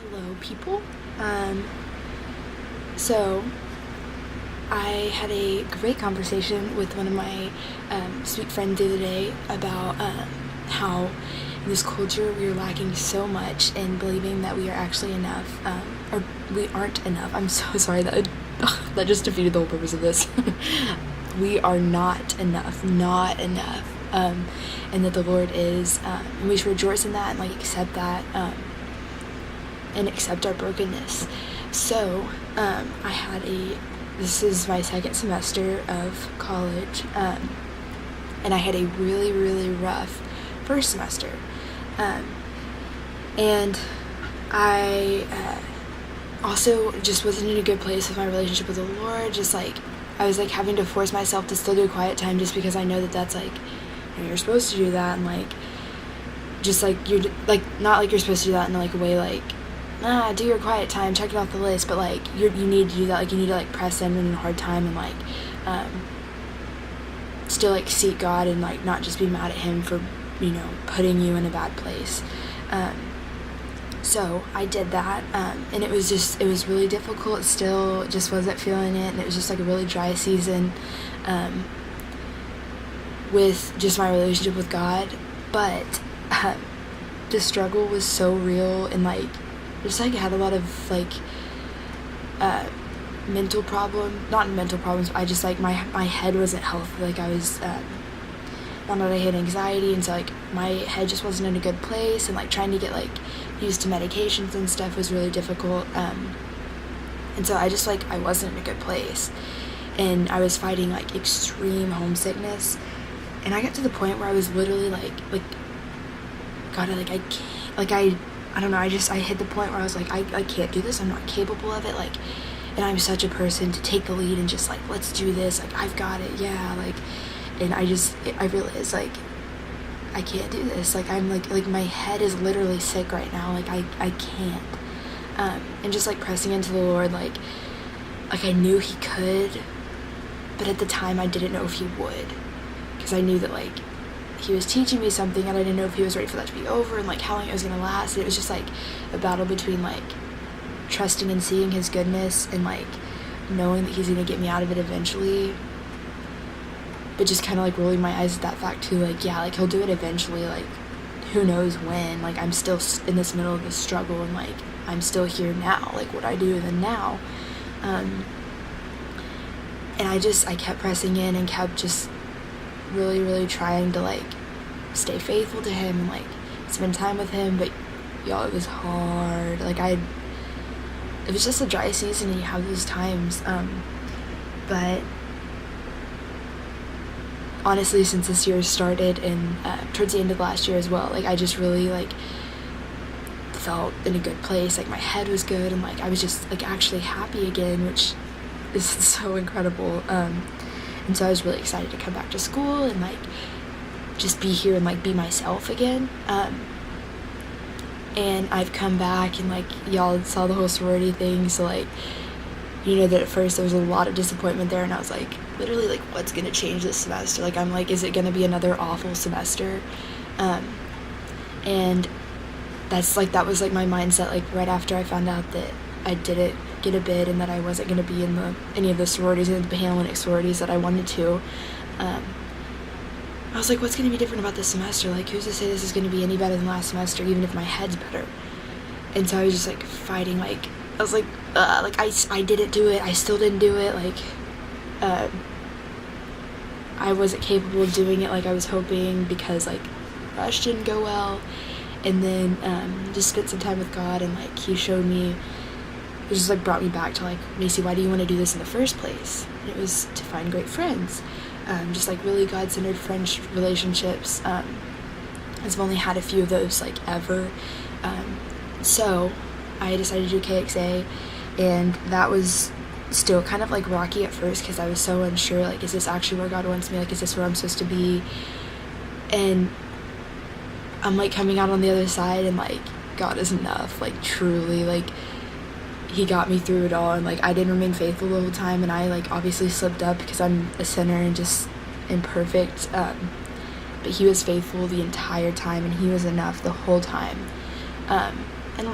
Hello, people. So I had a great conversation with one of my sweet friends the other day about how in this culture we are lacking so much in believing that we are actually enough, or we aren't enough. I'm so sorry that just defeated the whole purpose of this. We are not enough, and that the Lord is, and we should rejoice in that and accept that. And accept our brokenness. So, this is my second semester of college, and I had a really, really rough first semester. And I also just wasn't in a good place with my relationship with the Lord. I was having to force myself to still do quiet time just because I know that that's you're supposed to do that, and you're not you're supposed to do that in a way do your quiet time, check it off the list, but you need to do that. You need to press in a hard time and still seek God and not just be mad at him for putting you in a bad place. So I did that, and it was really difficult. Still just wasn't feeling it, and it was just a really dry season with just my relationship with God. But the struggle was so real, and I had a lot of mental not mental problems, but I just my head wasn't healthy. I was found out I had anxiety, and so my head just wasn't in a good place, and trying to get used to medications and stuff was really difficult, and so I just I wasn't in a good place, and I was fighting extreme homesickness, and I got to the point where I was literally God, I can't, I don't know, I hit the point where I was I can't do this, I'm not capable of it, and I'm such a person to take the lead and just let's do this, I've got it, yeah, and I realized I can't do this, I'm my head is literally sick right now, I can't, and just pressing into the Lord, I knew he could, but at the time I didn't know if he would, because I knew that he was teaching me something, and I didn't know if he was ready for that to be over, and how long it was going to last. And it was just a battle between trusting and seeing his goodness, and knowing that he's going to get me out of it eventually, but just kind of rolling my eyes at that fact too, he'll do it eventually, who knows when, I'm still in this middle of this struggle, and I'm still here now, what I do then now, and I kept pressing in and kept just really, really trying to stay faithful to him and spend time with him, but y'all, it was hard. It was just a dry season, and you have those times, but honestly, since this year started, and towards the end of last year as well, I just really felt in a good place, my head was good, and I was just actually happy again, which is so incredible. And so I was really excited to come back to school and just be here and be myself again. And I've come back, and y'all saw the whole sorority thing, so that at first there was a lot of disappointment there, and I was literally what's gonna change this semester? I'm is it gonna be another awful semester? And that's that was my mindset right after I found out that I didn't get a bid and that I wasn't going to be in any of the sororities, and the Panhellenic sororities that I wanted to. I was what's going to be different about this semester? Who's to say this is going to be any better than last semester, even if my head's better? And so I was just fighting, I was I didn't do it, I still didn't do it, I wasn't capable of doing it I was hoping, because rush didn't go well. And then just spent some time with God, and he showed me, it just brought me back to Macy, why do you want to do this in the first place? And it was to find great friends, just really God-centered friendship relationships. I've only had a few of those ever, so I decided to do KXA, and that was still kind of rocky at first, because I was so unsure, is this actually where God wants me, is this where I'm supposed to be? And I'm coming out on the other side, and God is enough, truly, he got me through it all, and I didn't remain faithful the whole time, and I obviously slipped up because I'm a sinner and just imperfect, but he was faithful the entire time, and he was enough the whole time, and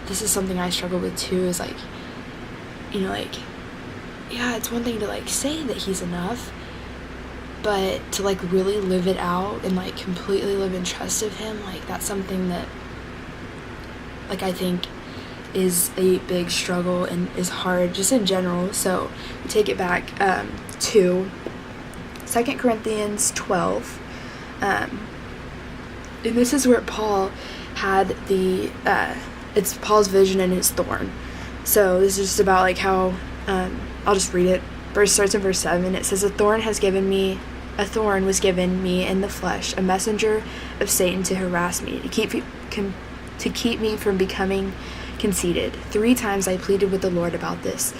this is something I struggle with too, is like, you know, like, yeah, it's one thing to like say that he's enough, but to like really live it out and like completely live in trust of him, like that's something that like I think is a big struggle and is hard just in general. So we take it back to 2 Corinthians 12, and this is where Paul had the it's Paul's vision and his thorn. So this is just about like how I'll just read it. Verse starts in verse 7. It says, a thorn was given me in the flesh, a messenger of Satan to harass me, to keep me from becoming conceited. 3 times I pleaded with the Lord about this,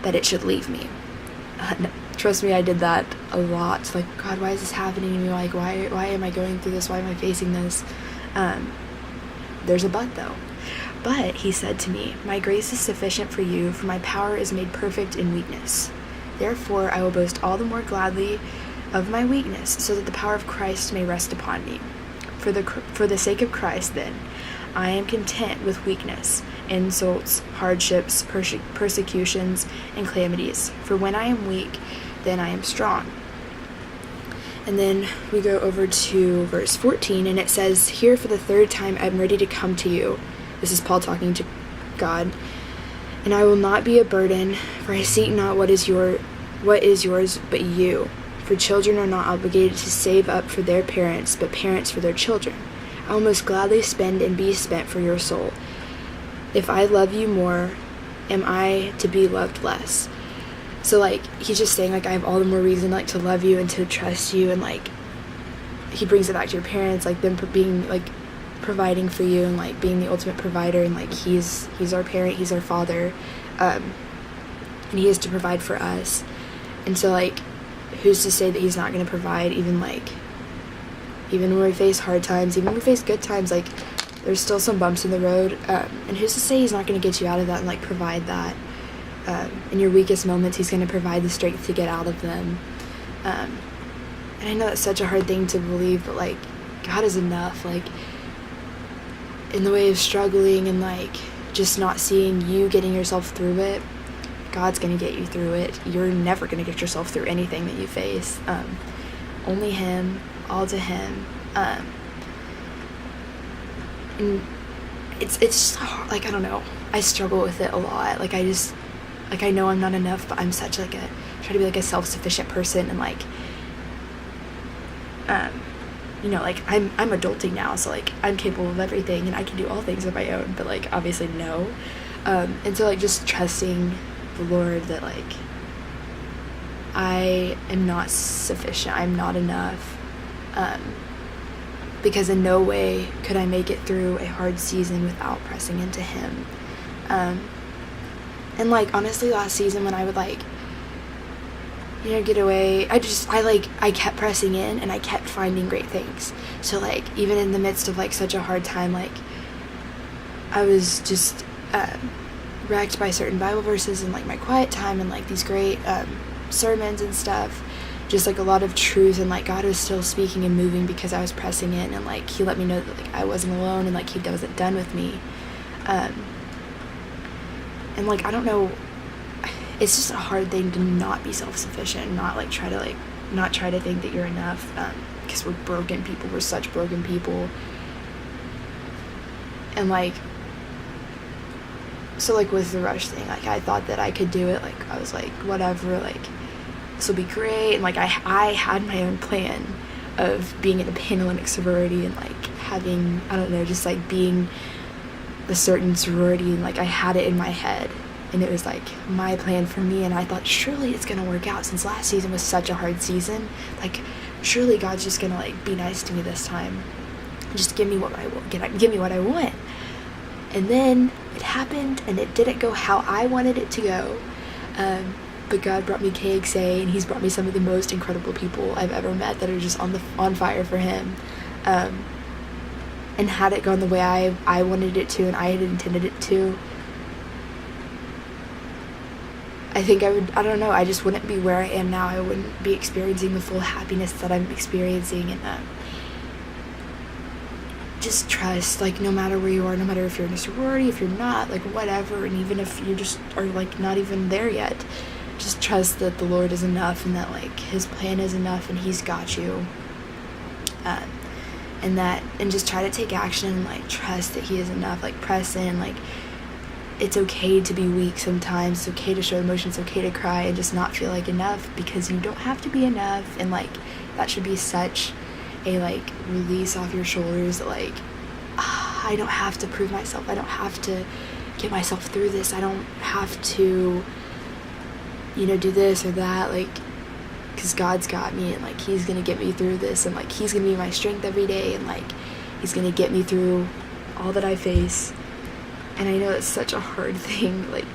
that it should leave me. Trust me, I did that a lot. Like, God, why is this happening to me? Like, why am I going through this? Why am I facing this? There's a but, though. But he said to me, my grace is sufficient for you, for my power is made perfect in weakness. Therefore, I will boast all the more gladly of my weakness, so that the power of Christ may rest upon me. For the sake of Christ, then, I am content with weakness, insults, hardships, persecutions, and calamities. For when I am weak, then I am strong. And then we go over to verse 14, and it says, here for the 3rd time I am ready to come to you. This is Paul talking to God. And I will not be a burden, for I seek not what is yours, but you. For children are not obligated to save up for their parents, but parents for their children. I will most gladly spend and be spent for your soul. If I love you more, am I to be loved less? So, like, he's just saying, like, I have all the more reason, like, to love you and to trust you, and, like, he brings it back to your parents, like, them being, like, providing for you, and, like, being the ultimate provider, and, like, he's our parent, he's our father, and he is to provide for us. And so, like, who's to say that he's not going to provide, even when we face hard times, even when we face good times, like, there's still some bumps in the road, and who's to say he's not going to get you out of that and, like, provide that. In your weakest moments, he's going to provide the strength to get out of them. And I know that's such a hard thing to believe, but, like, God is enough. Like, in the way of struggling and, like, just not seeing you getting yourself through it, God's going to get you through it. You're never going to get yourself through anything that you face. Only him, all to him. And it's just hard. Like, I don't know. I struggle with it a lot. Like, I know I'm not enough, but I'm such, like, try to be, like, a self-sufficient person, and, like, you know, like, I'm adulting now, so, like, I'm capable of everything, and I can do all things on my own, but, like, obviously, no. And so, like, just trusting the Lord that, like, I am not sufficient, I'm not enough, because in no way could I make it through a hard season without pressing into him. And, like, honestly, last season when I would, like, you know, get away, I kept pressing in, and I kept finding great things. So, like, even in the midst of, like, such a hard time, like, I was just wrecked by certain Bible verses in, like, my quiet time, and, like, these great sermons and stuff. Just, like, a lot of truth, and, like, God was still speaking and moving because I was pressing in, and, like, he let me know that, like, I wasn't alone, and, like, he wasn't done with me. And, like, I don't know, it's just a hard thing to not be self-sufficient, not, like, try to think that you're enough, because we're broken people, we're such broken people. And, like, so, like, with the Rush thing, like, I thought that I could do it, like, I was like, whatever, like, this will be great, and, like, I had my own plan of being in a Panhellenic sorority, and, like, having, I don't know, just, like, being the certain sorority, and, like, I had it in my head, and it was, like, my plan for me, and I thought, surely it's gonna work out, since last season was such a hard season, like, surely God's just gonna, like, be nice to me this time, just give me what I want. And then it happened, and it didn't go how I wanted it to go, but God brought me KXA, and he's brought me some of the most incredible people I've ever met that are just on fire for him. And had it gone the way I wanted it to, and I had intended it to, I think I don't know, I just wouldn't be where I am now. I wouldn't be experiencing the full happiness that I'm experiencing, and just trust, like, no matter where you are, no matter if you're in a sorority, if you're not, like, whatever, and even if you just are, like, not even there yet, just trust that the Lord is enough, and that, like, his plan is enough, and he's got you. And just try to take action and, like, trust that he is enough. Like, press in. Like, it's okay to be weak sometimes. It's okay to show emotions. It's okay to cry and just not feel like enough, because you don't have to be enough. And, like, that should be such a, like, release off your shoulders that, like, I don't have to prove myself. I don't have to get myself through this. I don't have to, you know, do this or that. Like, because God's got me, and, like, he's gonna get me through this, and, like, he's gonna be my strength every day, and, like, he's gonna get me through all that I face. And I know it's such a hard thing, like,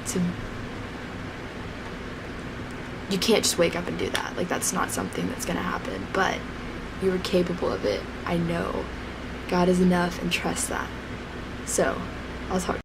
you can't just wake up and do that. Like, that's not something that's gonna happen, but you are capable of it. I know God is enough, and trust that. So I'll talk